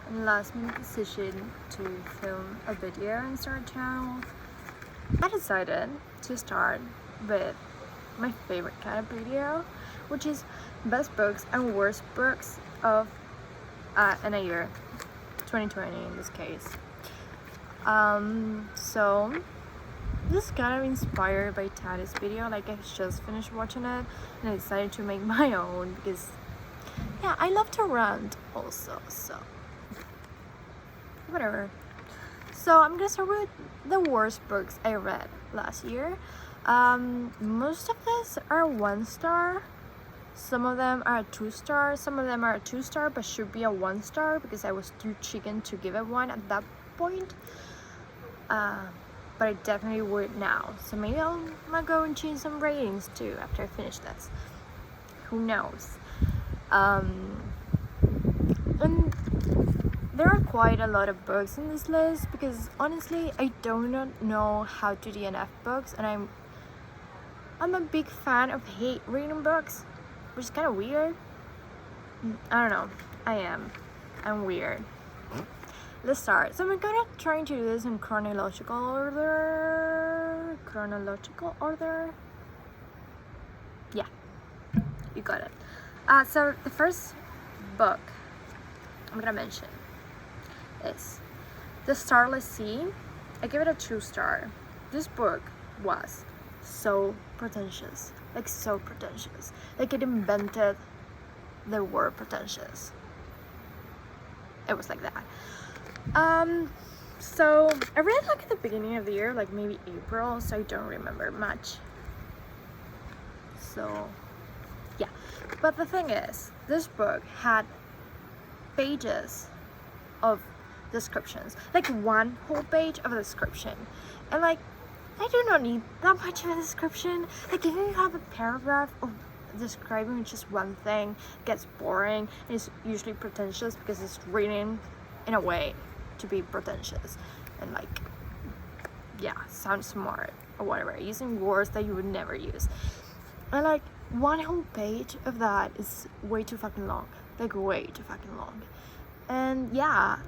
and last minute decision to film a video and start a channel, I decided to start with my favorite kind of video, which is best books and worst books of in a year, 2020 in this case. So this is kind of inspired by Tada's video. Like, I just finished watching it and I decided to make my own because yeah, I love to rant also, so whatever. So I'm gonna start with the worst books I read last year. Most of these are 1 star. Some of them are a 2 star. Some of them are a 2 star but should be a 1 star because I was too chicken to give it 1 at that point. But I definitely would now. So maybe I'll go and change some ratings too after I finish this. Who knows? And there are quite a lot of books in this list because honestly I do not know how to DNF books, and I'm a big fan of hate reading books, which is kind of weird. I don't know. I'm weird. Let's start. So I'm gonna try to do this in chronological order. Yeah, you got it. So the first book I'm gonna mention is The Starless Sea. I give it a 2 star. This book was so pretentious, like so pretentious. Like it invented the word pretentious. It was like that. So I read like at the beginning of the year, like maybe April, so I don't remember much. So yeah, but the thing is, this book had pages of descriptions, like 1 whole page of a description, and like I do not need that much of a description. Like if you have a paragraph of describing just 1 thing, it gets boring, and it's usually pretentious because it's written in a way to be pretentious and like yeah, sound smart or whatever, using words that you would never use. And like 1 whole page of that is way too fucking long, like way too fucking long. And yeah,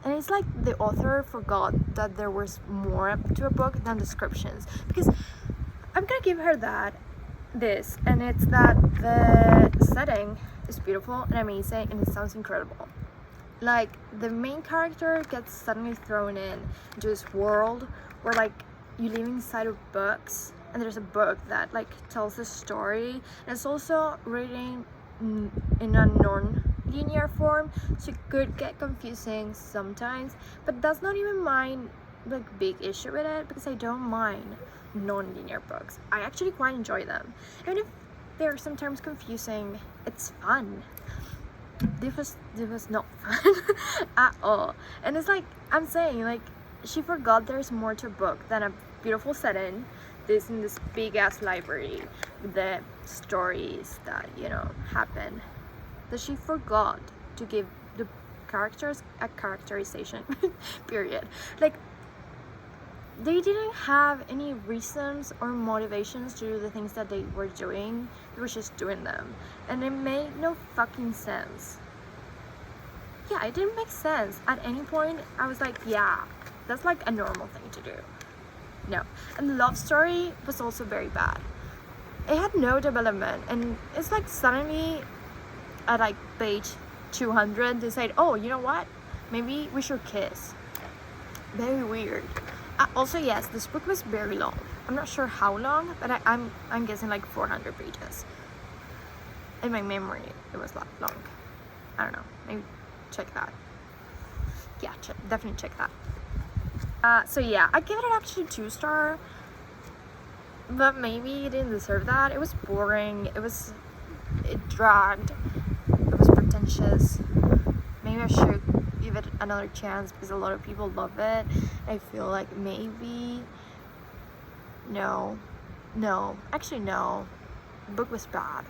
and it's like the author forgot that there was more to a book than descriptions, because I'm gonna give her this, and it's that the setting is beautiful and amazing and it sounds incredible. Like the main character gets suddenly thrown into this world where like you live inside of books, and there's a book that like tells a story, and it's also written in a non-linear form, so it could get confusing sometimes, but that's not even my like big issue with it, because I don't mind non-linear books. I actually quite enjoy them, even if they're sometimes confusing. It's fun. This was not fun at all. And it's like I'm saying, like she forgot there's more to a book than a beautiful setting, this in this big ass library with the stories that happen, that she forgot to give the characters a characterization period. Like they didn't have any reasons or motivations to do the things that they were doing. They were just doing them, and it made no fucking sense. Yeah, it didn't make sense at any point. I was like, yeah, that's like a normal thing to do. No. And the love story was also very bad. It had no development, and it's like suddenly at like page 200 they said, oh, you know what, maybe we should kiss. Very weird. Also, yes, this book was very long. I'm not sure how long, but I'm guessing like 400 pages. In my memory, it was that long. I don't know. Maybe check that. Yeah, definitely check that. So yeah, I give it actually 2 star, but maybe it didn't deserve that. It was boring. It dragged. It was pretentious. Maybe I should give it another chance because a lot of people love it. I feel like maybe no, actually no, the book was bad.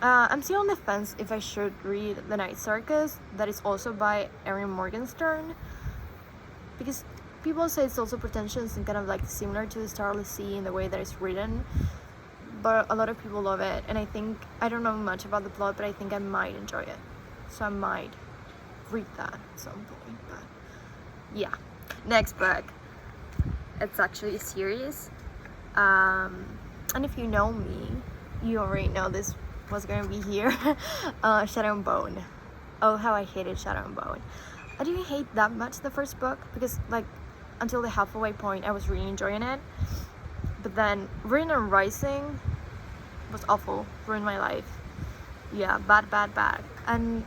I'm still on the fence if I should read The Night Circus, that is also by Erin Morgenstern, because people say it's also pretentious and kind of like similar to The Starless Sea in the way that it's written, but a lot of people love it, and I don't know much about the plot, but I think I might enjoy it, so I might read that at some point. But yeah, next book. It's actually a series. And if you know me, you already know this was gonna be here. Shadow and Bone. Oh, how I hated Shadow and Bone. I didn't hate that much the first book because like until the halfway point I was really enjoying it. But then Rain and Rising was awful, ruined my life. Yeah, bad. And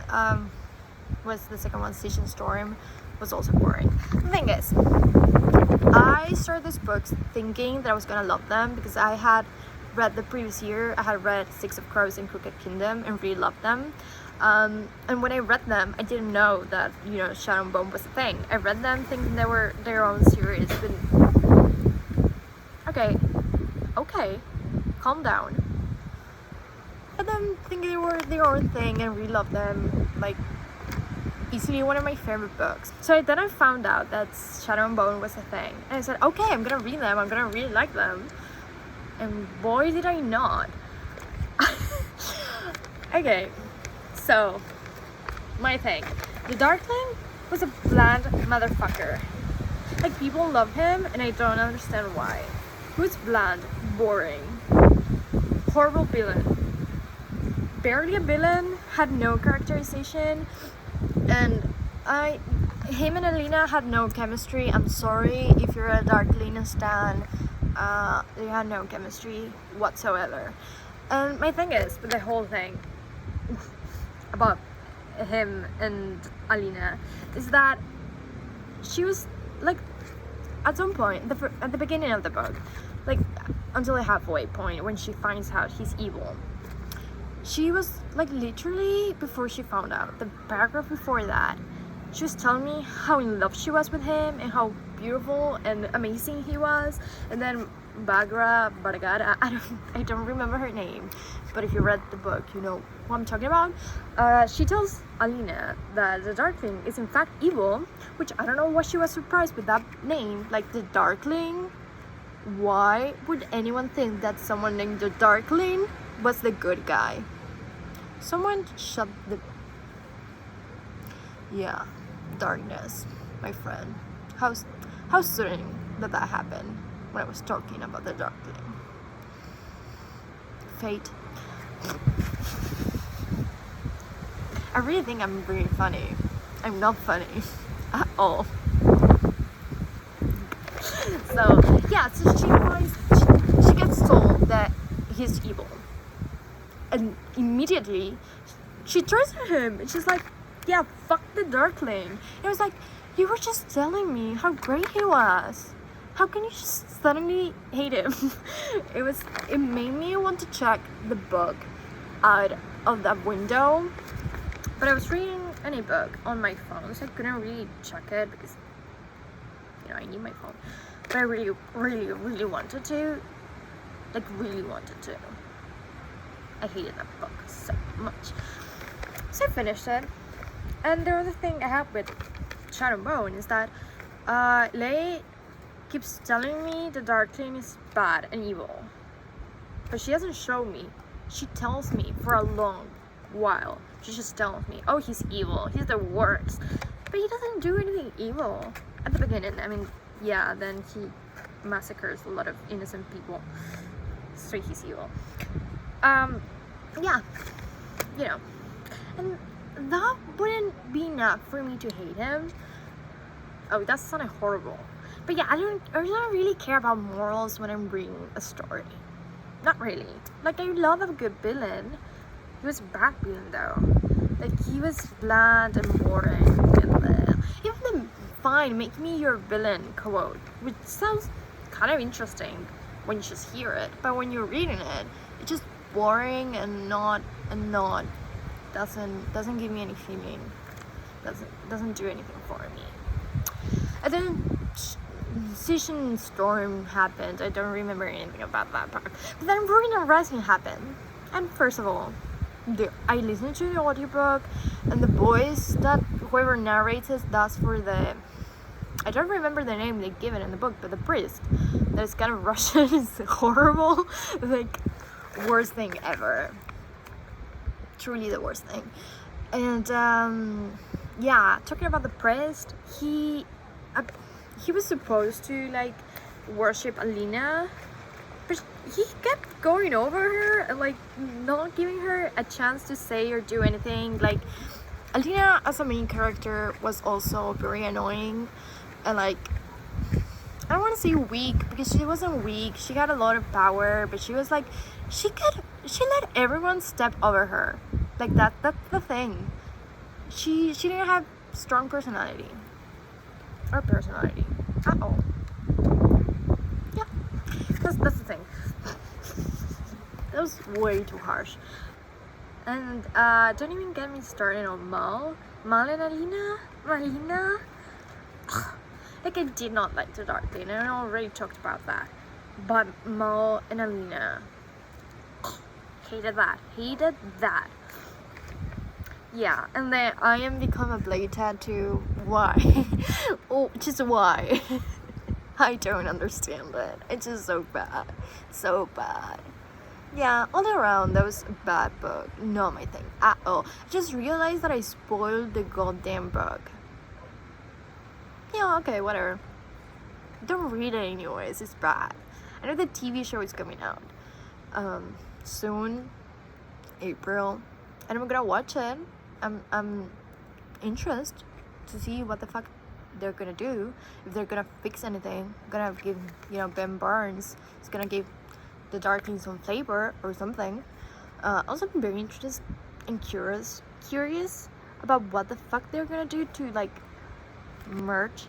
was the second one, Season Storm, was also boring. The thing is, I started these books thinking that I was gonna love them because I had read the previous year, I had read Six of Crows and Crooked Kingdom and really loved them. And when I read them, I didn't know that, you know, Shadow and Bone was a thing. I read them thinking they were their own series, but okay, calm down. And then thinking they were their own thing and really loved them, like easily one of my favorite books. So then I found out that Shadow and Bone was a thing, and I said, okay, I'm gonna read them, I'm gonna really like them. And boy did I not. Okay, so my thing, the Darkling was a bland motherfucker. Like, people love him and I don't understand why. Who's bland, boring, horrible villain, barely a villain, had no characterization, and him and Alina had no chemistry. I'm sorry if you're a Darkling stan. They had no chemistry whatsoever. And my thing is with the whole thing about him and Alina is that she was like, at some point at the beginning of the book, like until the halfway point when she finds out he's evil, she was like, literally before she found out, the paragraph before that, she was telling me how in love she was with him and how beautiful and amazing he was. And then Baragara, I don't remember her name, but if you read the book, you know what I'm talking about. She tells Alina that the Darkling is in fact evil, which I don't know why she was surprised with that name, like the Darkling. Why would anyone think that someone named the Darkling was the good guy? Someone shut the... Yeah, darkness, my friend. How soon did that happen when I was talking about the Darkling? Fate. I really think I'm really funny. I'm not funny at all. So yeah, so she gets told that he's evil, and immediately she turns to him and she's like, yeah, fuck the Darkling. It was like, you were just telling me how great he was. How can you just suddenly hate him? It made me want to check the book out of that window, but I was reading any book on my phone, so I couldn't really check it because, you know, I need my phone. But I really wanted to. Like, really wanted to. I hated that book so much. So I finished it. And the other thing I have with Shadow and Bone is that Lei keeps telling me the Darkling is bad and evil. But she doesn't show me. She tells me for a long while. She just tells me, oh, he's evil. He's the worst. But he doesn't do anything evil at the beginning. I mean, yeah, then he massacres a lot of innocent people. So he's evil. Yeah, you know. And that wouldn't be enough for me to hate him. Oh, that sounded horrible. But yeah, I don't really care about morals when I'm reading a story. Not really. Like, I love a good villain. He was a bad villain though. Like, he was bland and boring. And even the fine, make me your villain quote, which sounds kind of interesting when you just hear it, but when you're reading it, it's just boring and not doesn't give me any feeling. Doesn't do anything for me. And then Season Storm happened. I don't remember anything about that part. But then Rain and Rising happened. And first of all, I listened to the audiobook, and the voice that whoever narrates it, that's for the... I don't remember the name they give it in the book, but the priest that is kind of Russian is horrible. Like, worst thing ever. Truly the worst thing. And yeah, talking about the priest, he was supposed to like worship Alina, but he kept going over her and like not giving her a chance to say or do anything. Like Alina as a main character was also very annoying, and like I don't want to say weak because she wasn't weak. She had a lot of power, but she was like she let everyone step over her. Like that's the thing. She didn't have strong personality at all. Yeah, that's the thing. That was way too harsh. And don't even get me started on Mal and Marina. Like I did not like the Dark Lane, and I already talked about that. But Mal and Alina, hated that. Yeah, and then I am become a blade tattoo. Why? Oh, just why? I don't understand it. It's just so bad. Yeah, all around that was a bad book. Not my thing at all. I just realized that I spoiled the goddamn book. Yeah, okay, whatever. Don't read it anyways, it's bad. I know the TV show is coming out soon, April, and I'm gonna watch it. I'm interested to see what the fuck they're gonna do, if they're gonna fix anything. Gonna give, Ben Barnes is gonna give the Darkling some flavor or something. Also I'm very interested and curious about what the fuck they're gonna do to like merge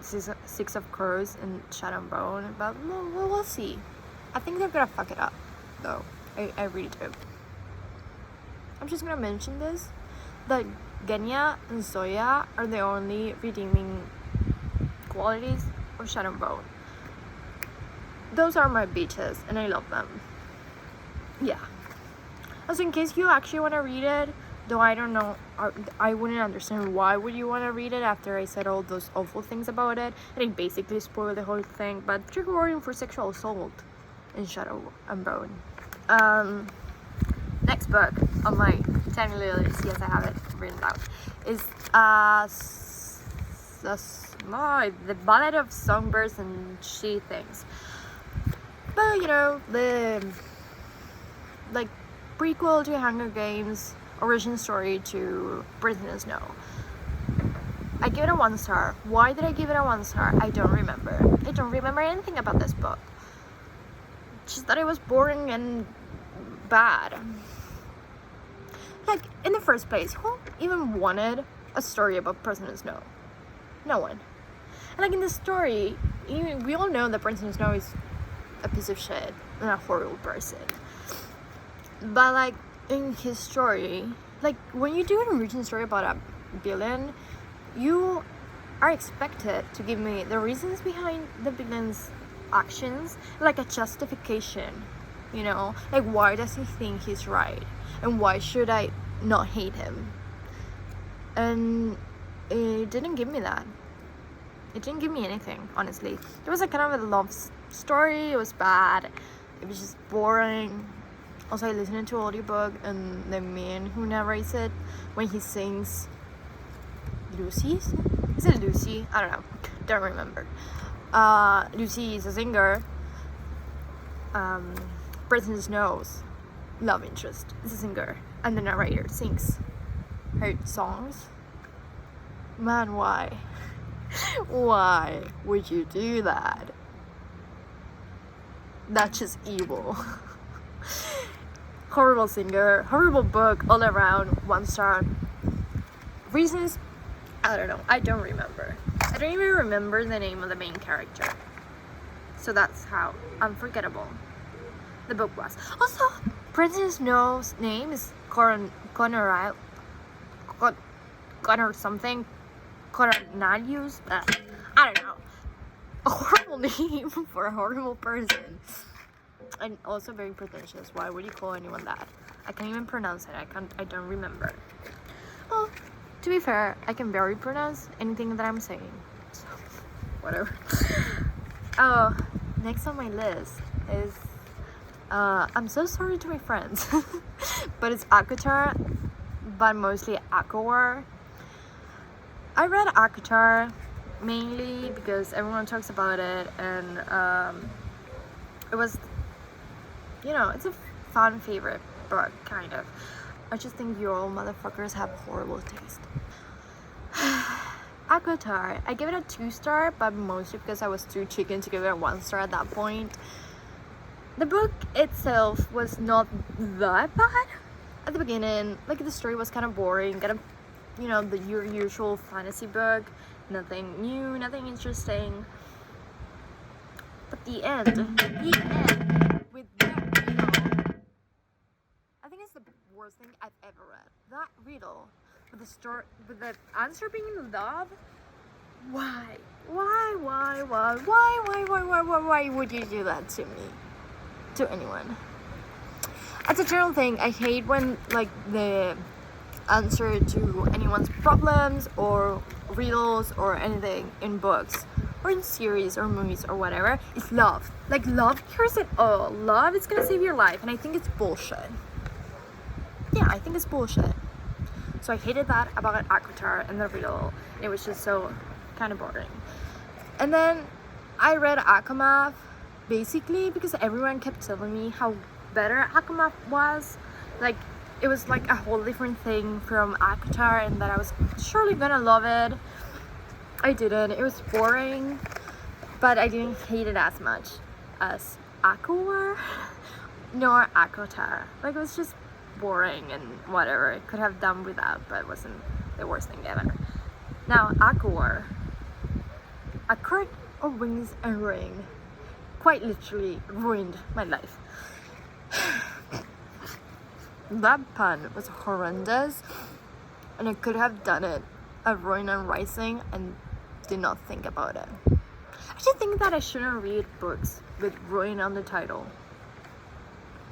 Six of Crows and Shadow and Bone, but we'll see. I think they're gonna fuck it up though. I really do. I'm just gonna mention this, that Genya and Zoya are the only redeeming qualities of Shadow and Bone. Those are my bitches and I love them. Yeah. Also, in case you actually want to read it, though I don't know, I wouldn't understand why would you want to read it after I said all those awful things about it, and I basically spoiled the whole thing. But trigger warning for sexual assault in Shadow and Bone. Next book on my tiny little list, yes I have it written down, is The Ballad of Songbirds and She Things. But the like prequel to Hunger Games, origin story to Prisoner Snow. I give it a 1 star. Why did I give it a 1 star? I don't remember. I don't remember anything about this book. Just that it was boring and bad. Like, in the first place, who even wanted a story about Prisoner Snow? No one. And like in the story, we all know that Prisoner Snow is a piece of shit and a horrible person. But like in his story, like when you do an origin story about a villain, you are expected to give me the reasons behind the villain's actions, like a justification, like why does he think he's right and why should I not hate him. And it didn't give me that. It didn't give me anything, honestly. It was a kind of a love story. It was bad. It was just boring. Also, I listened to audiobook, and the man who narrates it, when he sings Lucy, is it Lucy? I don't know, don't remember. Lucy is a singer. Prisoner Snow's love interest is a singer, and the narrator sings her songs. Man, why? Why would you do that? That's just evil. Horrible singer, horrible book all around, 1 star. Reasons? I don't know. I don't remember. I don't even remember the name of the main character. So that's how unforgettable the book was. Also, Princess Snow's name is Connor something. Cornelius? I don't know. A horrible name for a horrible person. And also very pretentious. Why would you call anyone that? I can't even pronounce it. I don't remember. Well, to be fair, I can barely pronounce anything that I'm saying. So, whatever. Oh, next on my list is I'm so sorry to my friends. But it's Akutar, but mostly Akawar. I read Akatar mainly because everyone talks about it, and it was, you know, it's a fun favorite book, kind of. I just think you all motherfuckers have horrible taste. Akatar, I give it a 2-star, but mostly because I was too chicken to give it a 1-star at that point. The book itself was not that bad at the beginning. Like, the story was kind of boring, kind of, you know, your usual fantasy book, nothing new, nothing interesting. But the end with that riddle, I think it's the worst thing I've ever read. That riddle with the story, with the answer being love. Why would you do that to me? To anyone? As a general thing, I hate when like the answer to anyone's problems or riddles or anything in books or in series or movies or whatever is love. Like, love cures it all. Love is gonna save your life, and I think it's bullshit. Yeah, I think it's bullshit. So I hated that about Akatar and the riddle. It was just so kind of boring. And then I read Akamath basically because everyone kept telling me how better Akamath was. Like, it was like a whole different thing from Akatar, and that I was surely gonna love it. I didn't. It was boring, but I didn't hate it as much as Akawar nor Akotar. Like, it was just boring and whatever. I could have done without, but it wasn't the worst thing ever. Now, Akawar, a court of wings and rain, quite literally ruined my life. That pun was horrendous, and I could have done it at Ruin and Rising and did not think about it. I just think that I shouldn't read books with Ruin on the title.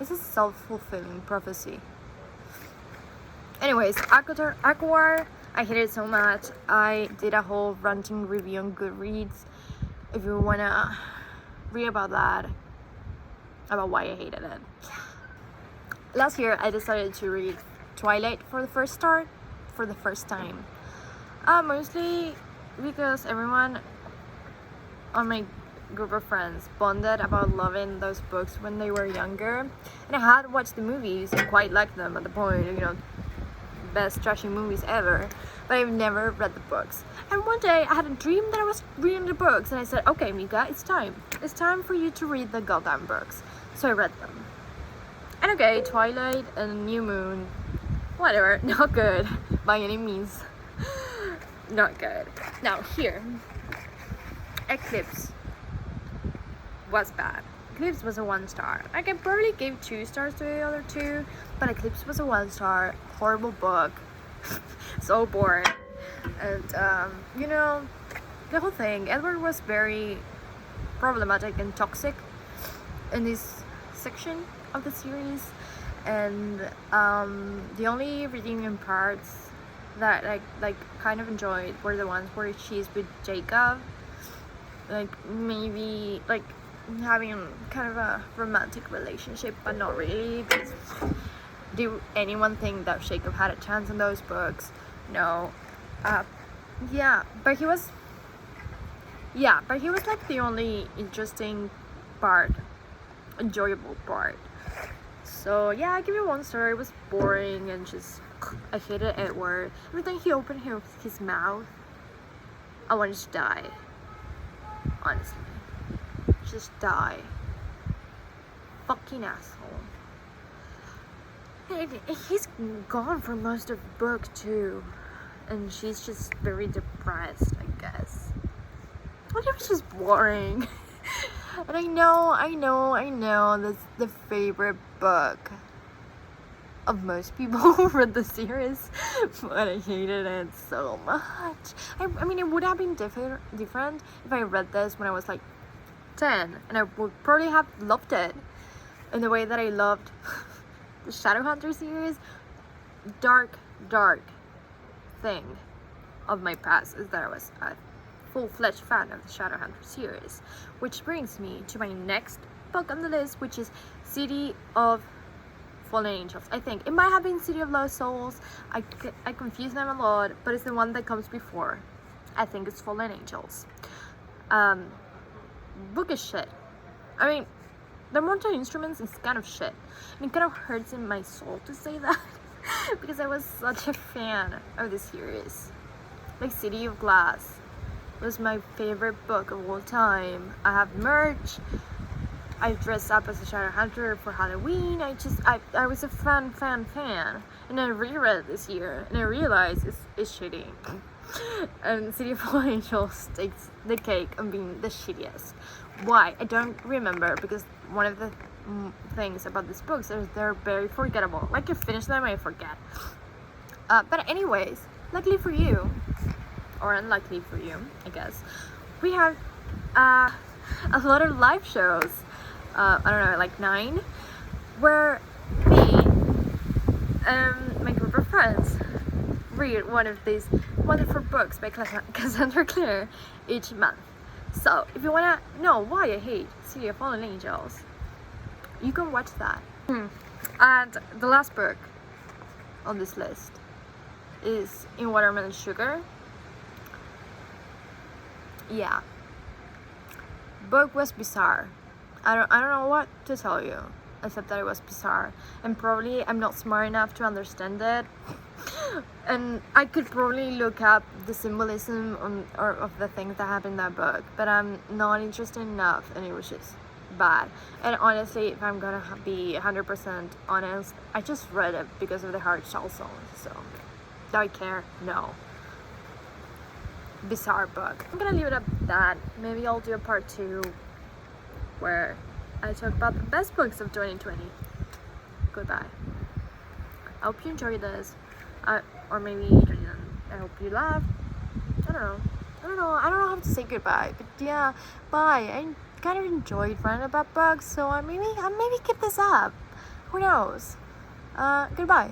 It's a self-fulfilling prophecy. Anyways, Akawar, I hated it so much. I did a whole ranting review on Goodreads. If you wanna read about that, about why I hated it. Last year, I decided to read Twilight for the first time. Mostly because everyone on my group of friends bonded about loving those books when they were younger, and I had watched the movies and quite liked them at the point, you know, best trashy movies ever, but I've never read the books. And one day I had a dream that I was reading the books, and I said, okay, Mika, it's time for you to read the goddamn books. So I read them, and okay, Twilight and New Moon, whatever, not good by any means. Not good. Now here, Eclipse was bad. Eclipse was a 1-star. Like, I probably gave 2 stars to the other two, but Eclipse was a 1-star. Horrible book. So boring. And you know, the whole thing, Edward was very problematic and toxic in this section of the series, and the only redeeming parts that like kind of enjoyed were the ones where she's with Jacob, like maybe like having kind of a romantic relationship, but not really, because do anyone think that Jacob had a chance in those books? No. Yeah, but he was like the only interesting part, enjoyable part. So yeah, I give it 1 star. It was boring and just, I hated Edward. Every time he opened his mouth, I wanted to die. Honestly. Just die. Fucking asshole. And he's gone for most of the book too. And she's just very depressed, I guess. But it was just boring. And I know that's the favorite book of most people who read the series, but I hated it so much. I mean, it would have been different if I read this when I was like 10, and I would probably have loved it in the way that I loved the Shadowhunter series. Dark thing of my past is that I was a full-fledged fan of the Shadowhunter series, which brings me to my next book on the list, which is City of Fallen Angels. I think it might have been City of Lost Souls. I confuse them a lot, but it's the one that comes before I think it's Fallen Angels. Book is shit. I mean, the Mortal Instruments is kind of shit. And it kind of hurts in my soul to say that because I was such a fan of the series. Like City of Glass was my favorite book of all time. I have merch. I dressed up as a shadow hunter for Halloween. I was a fan. And I reread it this year and I realized it's shitty. And City of Fallen Angels takes the cake on being the shittiest. Why? I don't remember, because one of the things about these books is they're very forgettable. Like, you finish them and you forget. But anyways, luckily for you, or unluckily for you, I guess, we have a lot of live shows. I don't know, like 9, where me and my group of friends read one of these wonderful books by Cassandra Clare each month. So if you wanna know why I hate City of Fallen Angels, you can watch that. And the last book on this list is In Watermelon Sugar. Yeah, book was bizarre. I don't know what to tell you, except that it was bizarre, and probably I'm not smart enough to understand it. And I could probably look up the symbolism of the things that happen in that book, but I'm not interested enough, and it was just bad. And honestly, if I'm gonna be 100% honest, I just read it because of the hard shell songs. So do I care? No. Bizarre book. I'm gonna leave it at that. Maybe I'll do a part 2 where I talk about the best books of 2020. Goodbye. I hope you enjoyed this. Or maybe you didn't. I hope you laughed. I don't know how to say goodbye. But yeah, bye. I kind of enjoyed writing about books, so I'll maybe keep this up. Who knows? Goodbye.